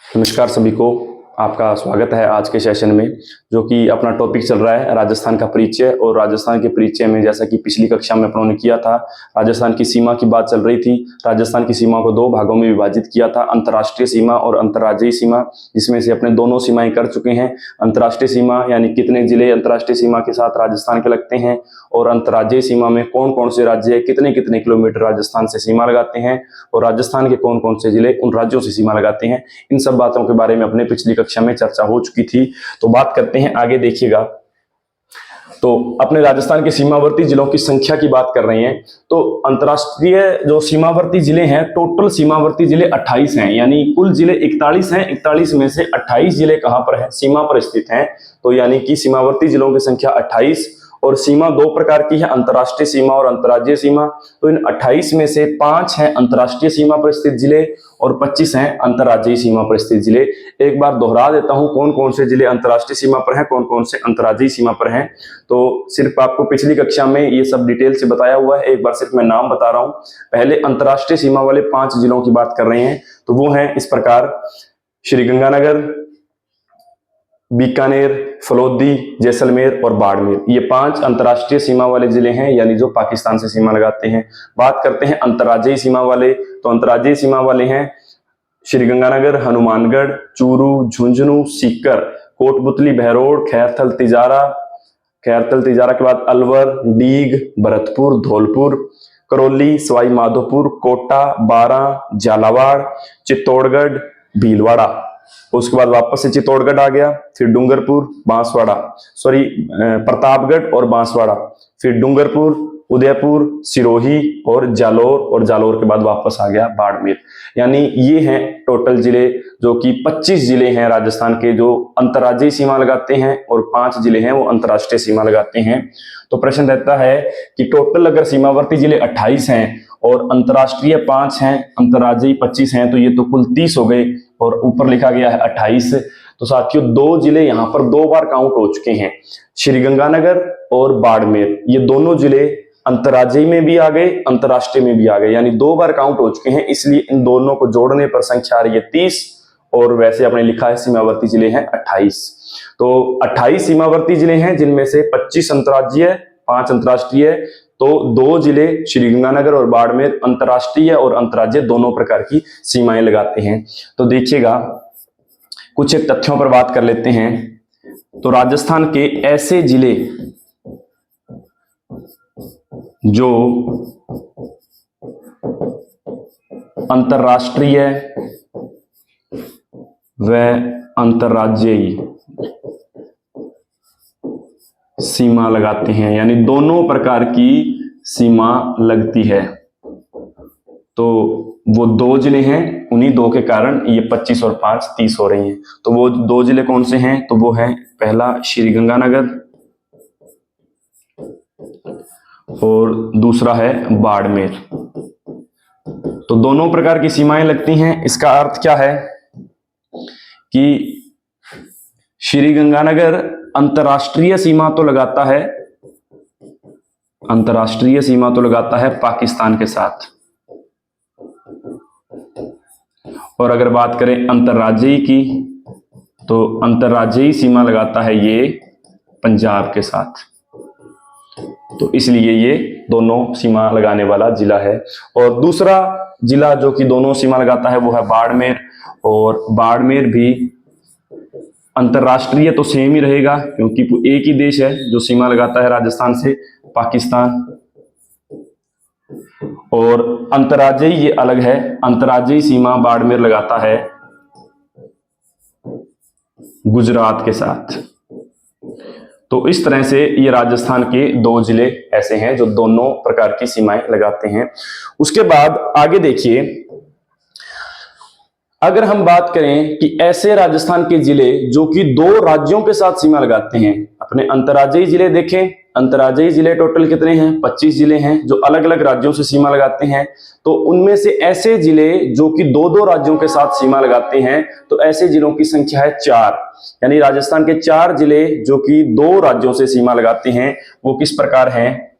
नमस्कार सभी को, आपका स्वागत है आज के सेशन में। जो कि अपना टॉपिक चल रहा है राजस्थान का परिचय। और राजस्थान के परिचय में जैसा कि पिछली कक्षा में अपनों ने किया था, राजस्थान की सीमा की बात चल रही थी। राजस्थान की सीमा को दो भागों में विभाजित किया था, अंतर्राष्ट्रीय सीमा और अंतर्राज्यीय सीमा, जिसमें से अपने दोनों सीमाएं कर चुके हैं। अंतर्राष्ट्रीय सीमा यानी कितने जिले अंतर्राष्ट्रीय सीमा के साथ राजस्थान के लगते हैं, और अंतर्राज्यीय सीमा में कौन कौन से राज्य कितने कितने किलोमीटर राजस्थान से सीमा लगाते हैं, और राजस्थान के कौन कौन से जिले उन राज्यों से सीमा लगाते हैं। इन सब बातों के बारे में अपने पिछली कक्षा में चर्चा हो चुकी थी। तो बात करते हैं आगे, देखिएगा। तो अपने राजस्थान के सीमावर्ती जिलों की संख्या की बात कर रहे हैं। तो अंतर्राष्ट्रीय जो सीमावर्ती जिले हैं, टोटल सीमावर्ती जिले 28 हैं, यानी कुल जिले 41 हैं। 41 में से 28 जिले कहां पर है? सीमा पर स्थित हैं। तो यानी कि सीमावर्ती जिलों की संख्या 28। और सीमा दो प्रकार की है, अंतर्राष्ट्रीय सीमा और अंतर्राज्यीय सीमा। तो इन 28 में से 5 हैं अंतर्राष्ट्रीय सीमा पर स्थित जिले और 25 हैं अंतर्राज्यीय सीमा पर स्थित जिले। एक बार दोहरा देता हूं कौन कौन से जिले अंतर्राष्ट्रीय सीमा पर हैं, कौन कौन से अंतर्राज्यीय सीमा पर हैं। तो सिर्फ आपको पिछली कक्षा में ये सब डिटेल से बताया हुआ है, एक बार सिर्फ मैं नाम बता रहा हूं। पहले अंतर्राष्ट्रीय सीमा वाले 5 जिलों की बात कर रहे हैं, तो वो हैं इस प्रकार: श्रीगंगानगर, बीकानेर, फलोदी, जैसलमेर और बाड़मेर। ये 5 अंतर्राष्ट्रीय सीमा वाले जिले हैं, यानी जो पाकिस्तान से सीमा लगाते हैं। बात करते हैं अंतर्राज्यीय सीमा वाले। तो अंतर्राज्यीय सीमा वाले हैं श्रीगंगानगर, हनुमानगढ़, चूरू, झुंझुनू, सीकर, कोटपुतली, बहरोड, खैरथल, तिजारा के बाद अलवर, डीग, भरतपुर, धौलपुर, करौली, सवाई माधोपुर, कोटा, बारां, झालावाड़, चित्तौड़गढ़, भीलवाड़ा। उसके बाद वापस से चित्तौड़गढ़ आ गया, फिर डूंगरपुर, बांसवाड़ा, प्रतापगढ़ और बांसवाड़ा, फिर डूंगरपुर, उदयपुर, सिरोही और जालोर के बाद वापस आ गया बाड़मेर। यानी ये हैं टोटल जिले, जो कि 25 जिले हैं राजस्थान के जो अंतर्राज्यीय सीमा लगाते हैं, और 5 जिले हैं वो अंतर्राष्ट्रीय सीमा लगाते हैं। तो प्रश्न रहता है कि टोटल अगर सीमावर्ती जिले 28 हैं और अंतर्राष्ट्रीय 5 हैं, अंतर्राज्यीय 25 हैं, तो ये तो कुल 30 हो गए, और ऊपर लिखा गया है 28। तो साथियों 2 जिले यहां पर 2 बार काउंट हो चुके हैं, श्रीगंगानगर और बाड़मेर। ये दोनों जिले अंतर्राज्यीय में भी आ गए, अंतर्राष्ट्रीय में भी आ गए, यानी 2 बार काउंट हो चुके हैं। इसलिए इन दोनों को जोड़ने पर संख्या आ रही है 30, और वैसे आपने लिखा है सीमावर्ती जिले हैं 28। तो 28 सीमावर्ती जिले हैं, जिनमें से 25 अंतर्राज्यीय, 5 अंतर्राष्ट्रीय। तो 2 जिले श्रीगंगानगर और बाड़मेर अंतर्राष्ट्रीय और अंतर्राज्यीय दोनों प्रकार की सीमाएं लगाते हैं। तो देखिएगा, कुछ एक तथ्यों पर बात कर लेते हैं। तो राजस्थान के ऐसे जिले जो अंतर्राष्ट्रीय व अंतर्राज्यीय सीमा लगाते हैं, यानी दोनों प्रकार की सीमा लगती है, तो वो 2 जिले हैं। उन्हीं 2 के कारण ये 25 और 5 30 हो रही हैं। तो वो 2 जिले कौन से हैं? तो वो है पहला श्रीगंगानगर और दूसरा है बाड़मेर। तो दोनों प्रकार की सीमाएं लगती हैं। इसका अर्थ क्या है कि श्रीगंगानगर अंतर्राष्ट्रीय सीमा तो लगाता है, अंतर्राष्ट्रीय सीमा तो लगाता है पाकिस्तान के साथ, और अगर बात करें अंतर्राज्यीय की, तो अंतर्राज्यीय सीमा लगाता है ये पंजाब के साथ। तो इसलिए ये दोनों सीमा लगाने वाला जिला है। और दूसरा जिला जो कि दोनों सीमा लगाता है वो है बाड़मेर, और बाड़मेर भी अंतर्राष्ट्रीय तो सेम ही रहेगा, क्योंकि एक ही देश है जो सीमा लगाता है राजस्थान से, पाकिस्तान। और अंतर्राज्यीय ये अलग है, अंतर्राज्यीय सीमा बाड़मेर लगाता है गुजरात के साथ। तो इस तरह से ये राजस्थान के 2 जिले ऐसे हैं जो दोनों प्रकार की सीमाएं लगाते हैं। उसके बाद आगे देखिए, अगर हम बात करें कि ऐसे राजस्थान के जिले जो कि 2 राज्यों के साथ सीमा लगाते हैं, अपने अंतर्राज्यीय जिले देखें। अंतर्राज्यीय जिले टोटल कितने हैं? 25 जिले हैं जो अलग अलग राज्यों से सीमा लगाते हैं। तो उनमें से ऐसे जिले जो कि 2-2 राज्यों के साथ सीमा लगाते हैं, तो ऐसे जिलों की संख्या है 4। यानी राजस्थान के 4 जिले जो कि 2 राज्यों से सीमा लगाते हैं, वो किस प्रकार हैं?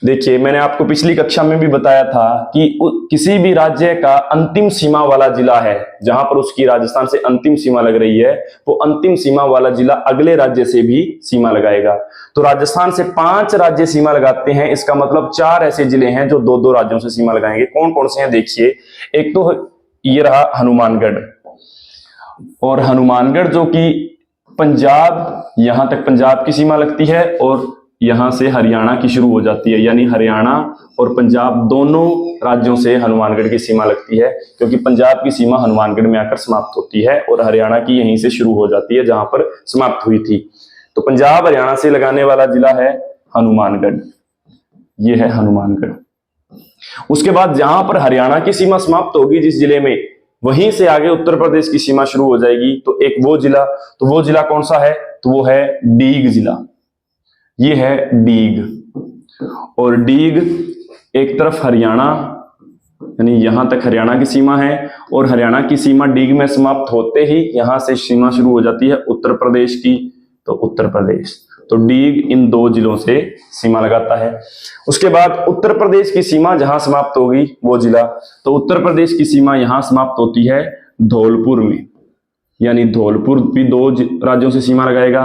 देखिए, मैंने आपको पिछली कक्षा में भी बताया था कि किसी भी राज्य का अंतिम सीमा वाला जिला है, जहां पर उसकी राजस्थान से अंतिम सीमा लग रही है, वो अंतिम सीमा वाला जिला अगले राज्य से भी सीमा लगाएगा। तो राजस्थान से 5 राज्य सीमा लगाते हैं, इसका मतलब 4 ऐसे जिले हैं जो 2-2 राज्यों से सीमा लगाएंगे। कौन कौन से हैं देखिए। एक तो ये रहा हनुमानगढ़, और हनुमानगढ़ जो कि पंजाब, यहां तक पंजाब की सीमा लगती है और यहां से हरियाणा की शुरू हो जाती है, यानी हरियाणा और पंजाब दोनों राज्यों से हनुमानगढ़ की सीमा लगती है, क्योंकि पंजाब की सीमा हनुमानगढ़ में आकर समाप्त होती है और हरियाणा की यहीं से शुरू हो जाती है जहां पर समाप्त हुई थी। तो पंजाब हरियाणा से लगाने वाला जिला है हनुमानगढ़, ये है हनुमानगढ़। उसके बाद जहां पर हरियाणा की सीमा समाप्त होगी जिस जिले में, वहीं से आगे उत्तर प्रदेश की सीमा शुरू हो जाएगी। तो एक वो जिला, तो वो जिला कौन सा है, तो वो है डीग जिला, ये है डीग। और डीग एक तरफ हरियाणा, यानी यहां तक हरियाणा की सीमा है, और हरियाणा की सीमा डीग में समाप्त होते ही यहां से सीमा शुरू हो जाती है उत्तर प्रदेश की, तो उत्तर प्रदेश। तो डीग इन 2 जिलों से सीमा लगाता है। उसके बाद उत्तर प्रदेश की सीमा जहां समाप्त होगी वो जिला, तो उत्तर प्रदेश की सीमा यहां समाप्त होती है धौलपुर में, यानी धौलपुर भी 2 राज्यों से सीमा लगाएगा,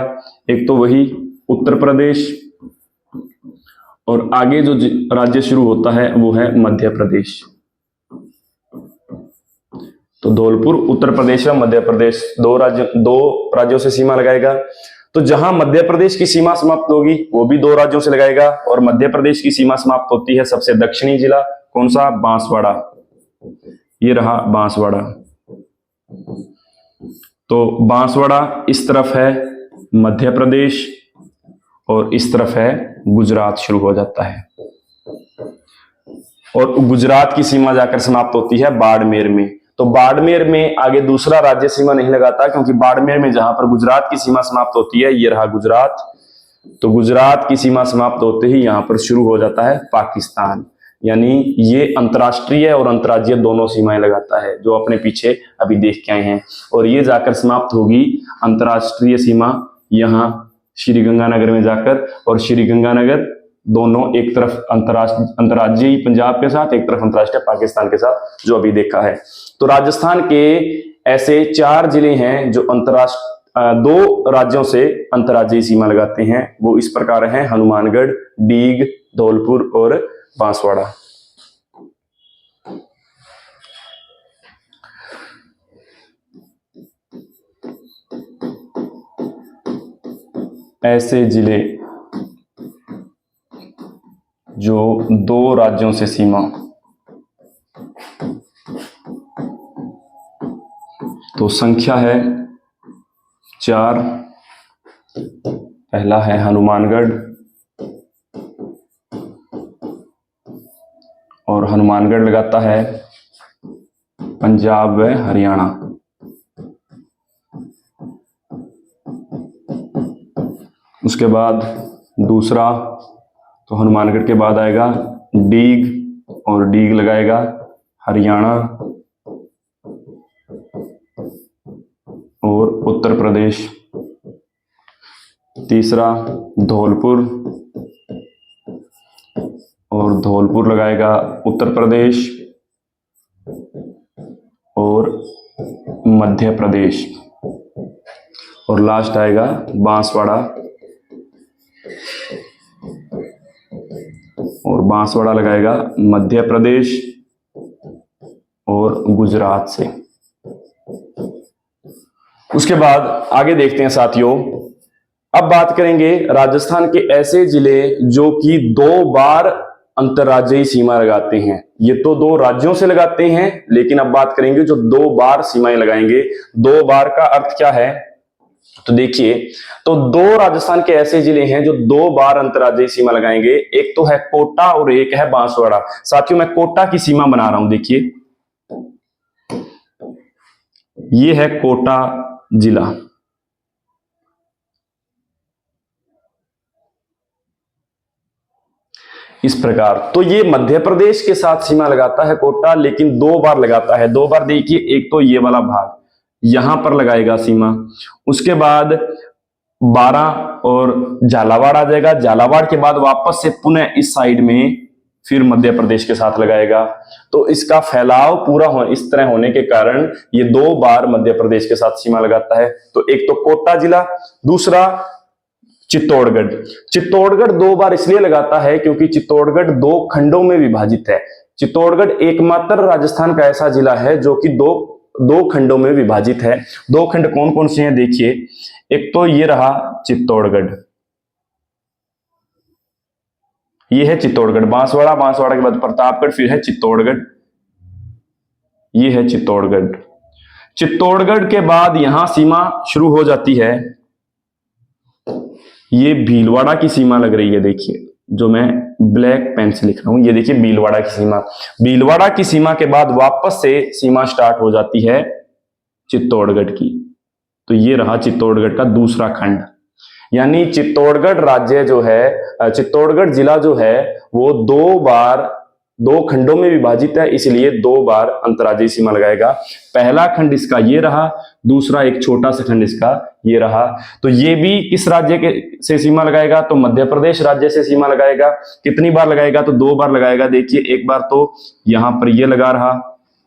एक तो वही उत्तर प्रदेश, और आगे जो राज्य शुरू होता है वो है मध्य प्रदेश। तो धौलपुर उत्तर प्रदेश व मध्य प्रदेश 2 राज्यों से सीमा लगाएगा। तो जहां मध्य प्रदेश की सीमा समाप्त होगी वो भी 2 राज्यों से लगाएगा, और मध्य प्रदेश की सीमा समाप्त होती है सबसे दक्षिणी जिला, कौन सा, बांसवाड़ा, ये रहा बांसवाड़ा। तो बांसवाड़ा इस तरफ है मध्य प्रदेश और इस तरफ है गुजरात शुरू हो जाता है, और गुजरात की सीमा जाकर समाप्त होती है बाड़मेर में। तो बाड़मेर में आगे दूसरा राज्य सीमा नहीं लगाता, क्योंकि बाड़मेर में जहां पर गुजरात की सीमा समाप्त होती है, ये रहा गुजरात, तो गुजरात की सीमा समाप्त होते ही यहां पर शुरू हो जाता है पाकिस्तान, यानी ये अंतर्राष्ट्रीय और अंतर्राज्यीय दोनों सीमाएं लगाता है, जो अपने पीछे अभी देख के आए हैं। और ये जाकर समाप्त होगी अंतर्राष्ट्रीय सीमा यहां श्री गंगानगर में जाकर, और श्री गंगानगर दोनों एक तरफ अंतर्राज्यीय पंजाब के साथ, एक तरफ अंतर्राष्ट्रीय पाकिस्तान के साथ, जो अभी देखा है। तो राजस्थान के ऐसे 4 जिले हैं जो 2 राज्यों से अंतर्राज्यीय सीमा लगाते हैं, वो इस प्रकार हैं हनुमानगढ़, डीग, धौलपुर और बांसवाड़ा। ऐसे जिले जो 2 राज्यों से सीमा, तो संख्या है 4। पहला है हनुमानगढ़, और हनुमानगढ़ लगाता है पंजाब व हरियाणा। उसके बाद दूसरा, तो हनुमानगढ़ के बाद आएगा डीग, और डीग लगाएगा हरियाणा और उत्तर प्रदेश। तीसरा धौलपुर, और धौलपुर लगाएगा उत्तर प्रदेश और मध्य प्रदेश। और लास्ट आएगा बांसवाड़ा, और बांसवाड़ा लगाएगा मध्य प्रदेश और गुजरात से। उसके बाद आगे देखते हैं साथियों, अब बात करेंगे राजस्थान के ऐसे जिले जो कि 2 बार अंतर्राज्यीय सीमा लगाते हैं। ये तो 2 राज्यों से लगाते हैं, लेकिन अब बात करेंगे जो 2 बार सीमाएं लगाएंगे। 2 बार का अर्थ क्या है, तो देखिए, तो 2 राजस्थान के ऐसे जिले हैं जो 2 बार अंतर्राज्यीय सीमा लगाएंगे। एक तो है कोटा और एक है बांसवाड़ा। साथियों, मैं कोटा की सीमा बना रहा हूं, देखिए ये है कोटा जिला, इस प्रकार। तो ये मध्य प्रदेश के साथ सीमा लगाता है कोटा, लेकिन 2 बार लगाता है। 2 बार देखिए, एक तो ये वाला भाग यहां पर लगाएगा सीमा, उसके बाद 12 और झालावाड़ आ जाएगा। झालावाड़ के बाद वापस से पुनः इस साइड में फिर मध्य प्रदेश के साथ लगाएगा। तो इसका फैलाव पूरा इस तरह होने के कारण ये 2 बार मध्य प्रदेश के साथ सीमा लगाता है। तो एक तो कोटा जिला, दूसरा चित्तौड़गढ़। चित्तौड़गढ़ 2 बार इसलिए लगाता है क्योंकि चित्तौड़गढ़ 2 खंडों में विभाजित है। चित्तौड़गढ़ एकमात्र राजस्थान का ऐसा जिला है जो कि दो खंडों में विभाजित है। 2 खंड कौन कौन से हैं देखिए, एक तो ये रहा चित्तौड़गढ़, ये है चित्तौड़गढ़, बांसवाड़ा, बांसवाड़ा के बाद प्रतापगढ़, फिर है चित्तौड़गढ़, ये है चित्तौड़गढ़। चित्तौड़गढ़ के बाद यहां सीमा शुरू हो जाती है, ये भीलवाड़ा की सीमा लग रही है। देखिए जो मैं ब्लैक पेन से लिख रहा हूं, ये देखिए भीलवाड़ा की सीमा। भीलवाड़ा की सीमा के बाद वापस से सीमा स्टार्ट हो जाती है चित्तौड़गढ़ की। तो ये रहा चित्तौड़गढ़ का दूसरा खंड। यानी चित्तौड़गढ़ राज्य जो है, चित्तौड़गढ़ जिला जो है वो 2 बार 2 खंडों में विभाजित है, इसलिए 2 बार अंतर्राज्यीय सीमा लगाएगा। पहला खंड इसका ये रहा, दूसरा एक छोटा सा खंड इसका ये रहा। तो ये भी किस राज्य के से सीमा लगाएगा, तो मध्य प्रदेश राज्य से सीमा लगाएगा। कितनी बार लगाएगा, तो 2 बार लगाएगा। देखिए एक बार तो यहां पर ये लगा रहा,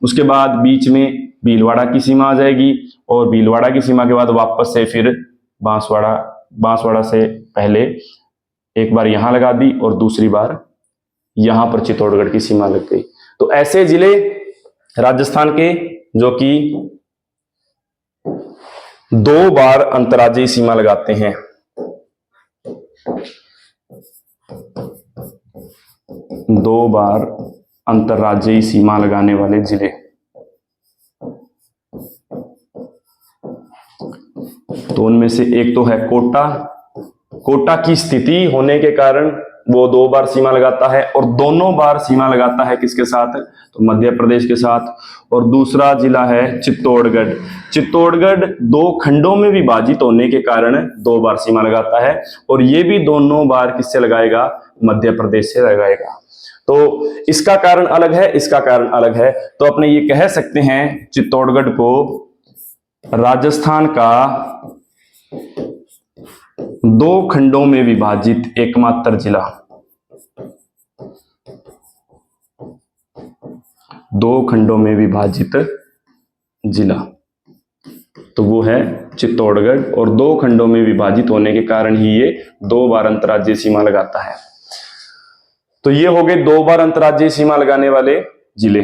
उसके बाद बीच में भीलवाड़ा की सीमा आ जाएगी, और भीलवाड़ा की सीमा के बाद वापस से फिर बांसवाड़ा से पहले एक बार यहां लगा दी और दूसरी बार यहां पर चित्तौड़गढ़ की सीमा लग गई। तो ऐसे जिले राजस्थान के जो कि 2 बार अंतर्राज्यीय सीमा लगाते हैं। 2 बार अंतर्राज्यीय सीमा लगाने वाले जिले, तो उनमें से एक तो है कोटा। कोटा की स्थिति होने के कारण वो 2 बार सीमा लगाता है, और दोनों बार सीमा लगाता है किसके साथ, तो मध्य प्रदेश के साथ। और दूसरा जिला है चित्तौड़गढ़। चित्तौड़गढ़ 2 खंडों में विभाजित होने के कारण 2 बार सीमा लगाता है, और ये भी दोनों बार किससे लगाएगा, मध्य प्रदेश से लगाएगा। तो इसका कारण अलग है, इसका कारण अलग है। तो अपने ये कह सकते हैं चित्तौड़गढ़ को राजस्थान का 2 खंडों में विभाजित एकमात्र जिला, 2 खंडों में विभाजित जिला, तो वो है चित्तौड़गढ़। और 2 खंडों में विभाजित होने के कारण ही ये 2 बार अंतर्राज्यीय सीमा लगाता है। तो ये हो गए 2 बार अंतर्राज्यीय सीमा लगाने वाले जिले।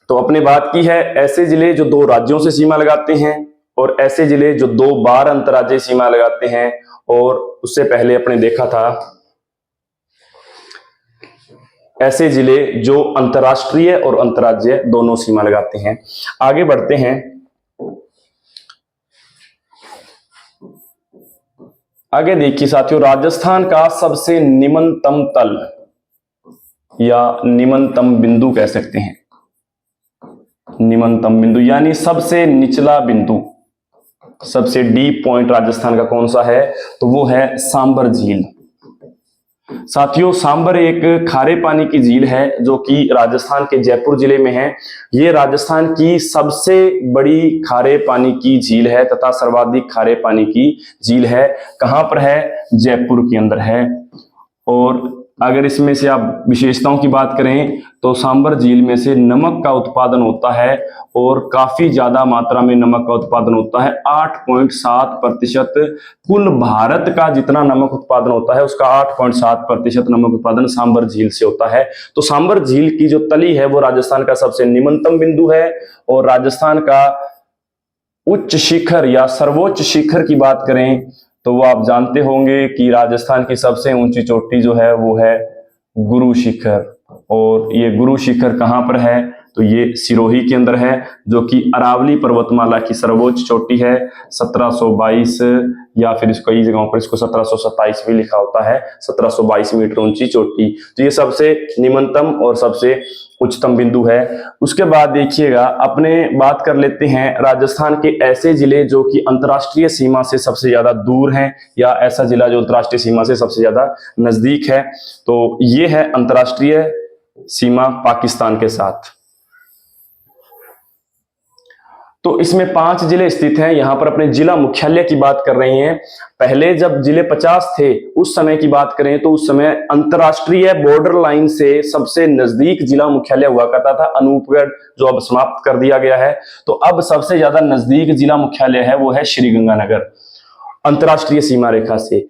तो अपने बात की है ऐसे जिले जो 2 राज्यों से सीमा लगाते हैं, और ऐसे जिले जो 2 बार अंतर्राज्यीय सीमा लगाते हैं। और उससे पहले अपने देखा था ऐसे जिले जो अंतर्राष्ट्रीय और अंतर्राज्यीय दोनों सीमा लगाते हैं। आगे बढ़ते हैं। आगे देखिए साथियों, राजस्थान का सबसे निम्नतम तल या निम्नतम बिंदु कह सकते हैं, निम्नतम बिंदु यानी सबसे निचला बिंदु, सबसे डीप पॉइंट राजस्थान का कौन सा है, तो वो है सांबर झील। साथियों सांबर एक खारे पानी की झील है जो कि राजस्थान के जयपुर जिले में है। ये राजस्थान की सबसे बड़ी खारे पानी की झील है तथा सर्वाधिक खारे पानी की झील है। कहां पर है, जयपुर के अंदर है। और अगर इसमें से आप विशेषताओं की बात करें तो सांबर झील में से नमक का उत्पादन होता है, और काफी ज्यादा मात्रा में नमक का उत्पादन होता है। 8.7% कुल भारत का जितना नमक उत्पादन होता है उसका 8.7% नमक उत्पादन सांबर झील से होता है। तो सांबर झील की जो तली है वो राजस्थान का सबसे निम्नतम बिंदु है। और राजस्थान का उच्च शिखर या सर्वोच्च शिखर की बात करें तो वो आप जानते होंगे कि राजस्थान की सबसे ऊंची चोटी जो है वो है गुरु शिखर। और ये गुरु शिखर कहां पर है, तो ये सिरोही के अंदर है, जो कि अरावली पर्वतमाला की सर्वोच्च चोटी है। 1722 या फिर इसको कई जगहों पर इसको 1727 भी लिखा होता है। 1722 मीटर ऊंची चोटी, तो ये सबसे निम्नतम और सबसे उच्चतम बिंदु है। उसके बाद देखिएगा अपने बात कर लेते हैं राजस्थान के ऐसे जिले जो कि अंतर्राष्ट्रीय सीमा से सबसे ज्यादा दूर हैं, या ऐसा जिला जो अंतर्राष्ट्रीय सीमा से सबसे ज्यादा नजदीक है। तो ये है अंतर्राष्ट्रीय सीमा पाकिस्तान के साथ। तो इसमें 5 जिले स्थित हैं। यहां पर अपने जिला मुख्यालय की बात कर रहे हैं। पहले जब जिले 50 थे उस समय की बात करें तो उस समय अंतरराष्ट्रीय बॉर्डर लाइन से सबसे नजदीक जिला मुख्यालय हुआ करता था अनूपगढ़, जो अब समाप्त कर दिया गया है। तो अब सबसे ज्यादा नजदीक जिला मुख्यालय है वो है श्रीगंगानगर अंतरराष्ट्रीय सीमा रेखा से।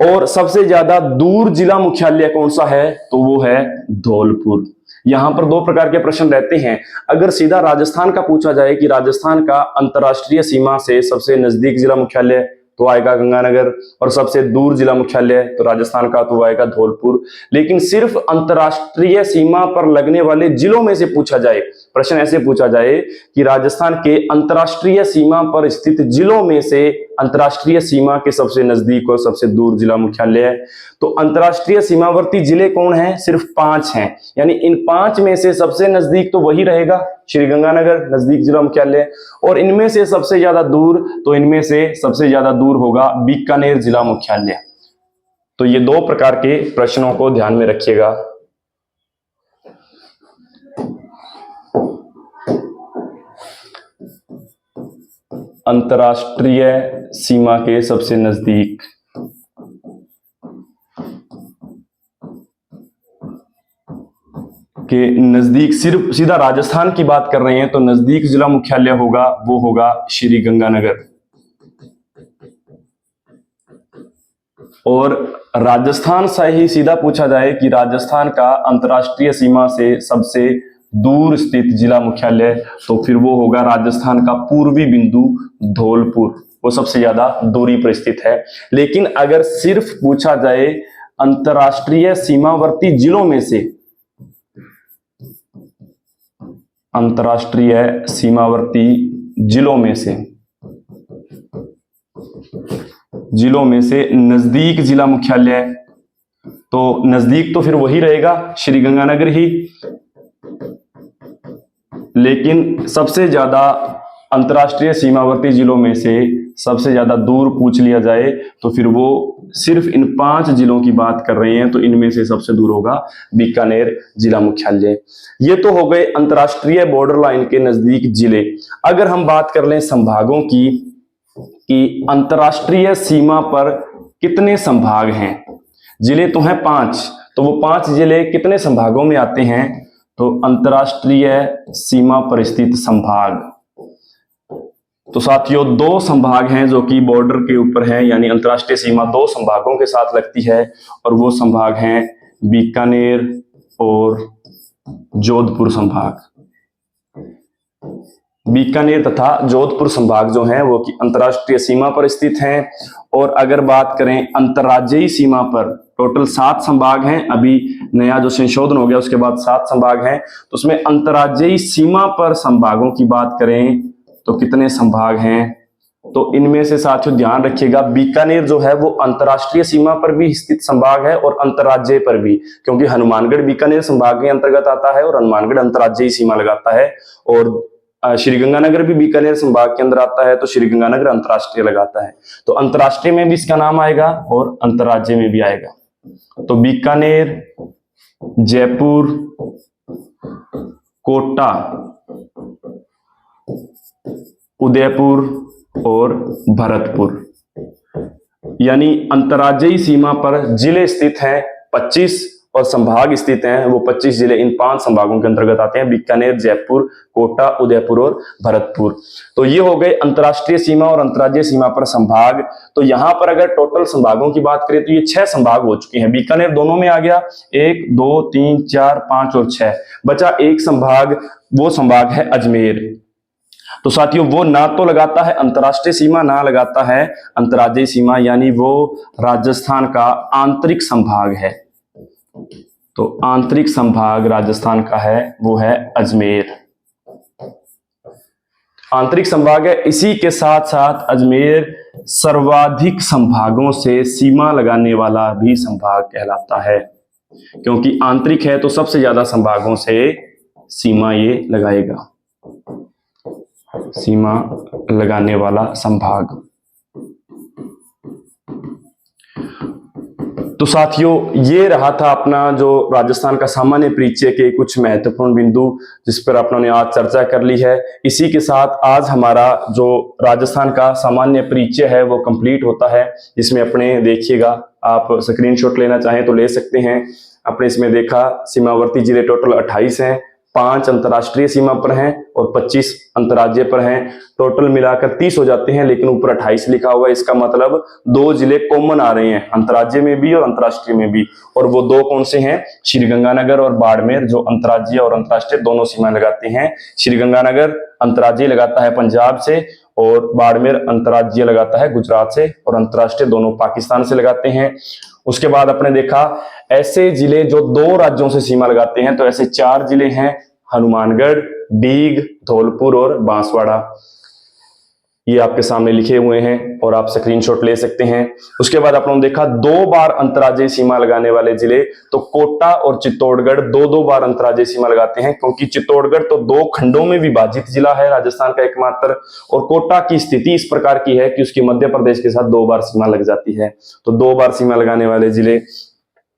और सबसे ज्यादा दूर जिला मुख्यालय कौन सा है तो वो है धौलपुर। यहां पर 2 प्रकार के प्रश्न रहते हैं। अगर सीधा राजस्थान का पूछा जाए कि राजस्थान का अंतरराष्ट्रीय सीमा से सबसे नजदीक जिला मुख्यालय तो आएगा गंगानगर, और सबसे दूर जिला मुख्यालय तो राजस्थान का तो आएगा धौलपुर। लेकिन सिर्फ अंतरराष्ट्रीय सीमा पर लगने वाले जिलों में से पूछा जाए, प्रश्न ऐसे पूछा जाए कि राजस्थान के अंतरराष्ट्रीय सीमा पर स्थित जिलों में से अंतरराष्ट्रीय सीमा के सबसे नजदीक और सबसे दूर जिला मुख्यालय है, तो अंतरराष्ट्रीय सीमावर्ती जिले कौन हैं? सिर्फ 5 हैं। यानी इन 5 में से सबसे नजदीक तो वही रहेगा श्रीगंगानगर नजदीक जिला मुख्यालय, और इनमें से सबसे ज्यादा दूर, तो इनमें से सबसे ज्यादा दूर होगा बीकानेर जिला मुख्यालय। तो ये 2 प्रकार के प्रश्नों को ध्यान में रखिएगा। अंतरराष्ट्रीय सीमा के सबसे नजदीक सिर्फ सीधा राजस्थान की बात कर रहे हैं तो नजदीक जिला मुख्यालय होगा वो होगा श्रीगंगानगर। और राजस्थान से ही सीधा पूछा जाए कि राजस्थान का अंतरराष्ट्रीय सीमा से सबसे दूर स्थित जिला मुख्यालय तो फिर वो होगा राजस्थान का पूर्वी बिंदु धौलपुर, वो सबसे ज्यादा दूरी पर स्थित है। लेकिन अगर सिर्फ पूछा जाए अंतरराष्ट्रीय सीमावर्ती जिलों में से, अंतरराष्ट्रीय सीमावर्ती जिलों में से नजदीक जिला मुख्यालय, तो नजदीक तो फिर वही रहेगा श्रीगंगानगर ही। लेकिन सबसे ज्यादा अंतरराष्ट्रीय सीमावर्ती जिलों में से सबसे ज्यादा दूर पूछ लिया जाए तो फिर वो सिर्फ इन 5 जिलों की बात कर रहे हैं, तो इनमें से सबसे दूर होगा बीकानेर जिला मुख्यालय। ये तो हो गए अंतरराष्ट्रीय बॉर्डर लाइन के नजदीक जिले। अगर हम बात कर लें संभागों की कि अंतरराष्ट्रीय सीमा पर कितने संभाग हैं, जिले तो हैं 5, तो वो 5 जिले कितने संभागों में आते हैं, तो अंतरराष्ट्रीय सीमा पर स्थित संभाग, तो साथियों 2 संभाग हैं जो कि बॉर्डर के ऊपर है, यानी अंतरराष्ट्रीय सीमा 2 संभागों के साथ लगती है, और वो संभाग हैं बीकानेर और जोधपुर संभाग। बीकानेर तथा जोधपुर संभाग जो हैं वो कि अंतरराष्ट्रीय सीमा पर स्थित हैं। और अगर बात करें अंतरराज्यीय सीमा पर, टोटल 7 संभाग हैं, अभी नया जो संशोधन हो गया उसके बाद 7 संभाग हैं, तो उसमें अंतरराज्यीय सीमा पर संभागों की बात करें तो कितने संभाग हैं, तो इनमें से साथियों ध्यान रखिएगा बीकानेर जो है वो अंतरराष्ट्रीय सीमा पर भी स्थित संभाग है और अंतरराज्यीय पर भी, क्योंकि हनुमानगढ़ बीकानेर संभाग के अंतर्गत आता है और हनुमानगढ़ अंतरराज्यीय सीमा लगाता है, और श्रीगंगानगर भी बीकानेर संभाग के अंदर आता है तो श्रीगंगानगर अंतरराष्ट्रीय लगाता है। तो अंतरराष्ट्रीय में भी इसका नाम आएगा और अंतरराज्यीय में भी आएगा। तो बीकानेर, जयपुर, कोटा, उदयपुर और भरतपुर, यानी अंतरराज्यीय सीमा पर जिले स्थित हैं 25 और संभाग स्थित हैं वो 25 जिले इन 5 संभागों के अंतर्गत आते हैं, बीकानेर, जयपुर, कोटा, उदयपुर और भरतपुर। तो ये हो गए अंतरराष्ट्रीय सीमा और अंतरराज्यीय सीमा पर संभाग। तो यहां पर अगर टोटल संभागों की बात करें तो ये 6 संभाग हो चुके हैं। बीकानेर दोनों में आ गया, 1, 2, 3, 4, 5 और 6, बचा एक संभाग, वो संभाग है अजमेर। तो साथियों वो ना तो लगाता है अंतरराष्ट्रीय सीमा, ना लगाता है अंतरराज्यीय सीमा, यानी वो राजस्थान का आंतरिक संभाग है। तो आंतरिक संभाग राजस्थान का है वो है अजमेर, आंतरिक संभाग है। इसी के साथ साथ अजमेर सर्वाधिक संभागों से सीमा लगाने वाला भी संभाग कहलाता है, क्योंकि आंतरिक है तो सबसे ज्यादा संभागों से सीमा ये लगाएगा, सीमा लगाने वाला संभाग। तो साथियों, ये रहा था अपना जो राजस्थान का सामान्य परिचय के कुछ महत्वपूर्ण बिंदु जिस पर अपनों ने आज चर्चा कर ली है। इसी के साथ आज हमारा जो राजस्थान का सामान्य परिचय है वो कंप्लीट होता है। इसमें अपने देखिएगा, आप स्क्रीनशॉट लेना चाहें तो ले सकते हैं। अपने इसमें देखा सीमावर्ती जिले टोटल 28 हैं, 5 अंतर्राष्ट्रीय सीमा पर हैं और 25 अंतर्राज्यीय पर हैं। टोटल मिलाकर 30 हो जाते हैं, लेकिन ऊपर 28 लिखा हुआ है। इसका मतलब 2 जिले कॉमन आ रहे हैं, अंतर्राज्यीय में भी और अंतर्राष्ट्रीय में भी। और वो 2 कौन से हैं? श्रीगंगानगर और बाड़मेर, जो अंतर्राज्यीय और अंतर्राष्ट्रीय दोनों सीमा लगाते हैं। श्रीगंगानगर अंतर्राज्यीय लगाता है पंजाब से और बाड़मेर अंतर्राज्यीय लगाता है गुजरात से, और अंतर्राष्ट्रीय दोनों पाकिस्तान से लगाते हैं। उसके बाद अपने देखा ऐसे जिले जो 2 राज्यों से सीमा लगाते हैं, तो ऐसे 4 जिले हैं, हनुमानगढ़, डीग, धौलपुर और बांसवाड़ा। ये आपके सामने लिखे हुए हैं और आप स्क्रीनशॉट ले सकते हैं। उसके बाद आपने देखा 2 बार अंतर्राज्यीय सीमा लगाने वाले जिले, तो कोटा और चित्तौड़गढ़ 2-2 बार अंतर्राज्यीय सीमा लगाते हैं, क्योंकि चित्तौड़गढ़ तो 2 खंडों में विभाजित जिला है, राजस्थान का एकमात्र। और कोटा की स्थिति इस प्रकार की है कि उसकी मध्य प्रदेश के साथ 2 बार सीमा लग जाती है, तो 2 बार सीमा लगाने वाले जिले।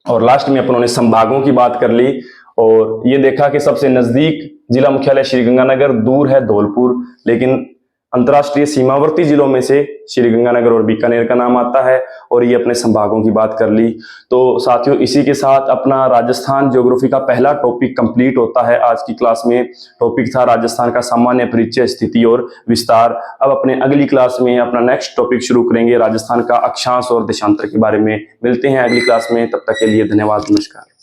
और लास्ट में अपनों ने संभागों की बात कर ली और ये देखा कि सबसे नजदीक जिला मुख्यालय श्रीगंगानगर, दूर है धौलपुर। लेकिन अंतर्राष्ट्रीय सीमावर्ती जिलों में से श्रीगंगानगर और बीकानेर का नाम आता है। और ये अपने संभागों की बात कर ली। तो साथियों, इसी के साथ अपना राजस्थान ज्योग्राफी का पहला टॉपिक कंप्लीट होता है। आज की क्लास में टॉपिक था राजस्थान का सामान्य परिचय, स्थिति और विस्तार। अब अपने अगली क्लास में अपना नेक्स्ट टॉपिक शुरू करेंगे, राजस्थान का अक्षांश और देशांतर के बारे में। मिलते हैं अगली क्लास में, तब तक के लिए धन्यवाद, नमस्कार।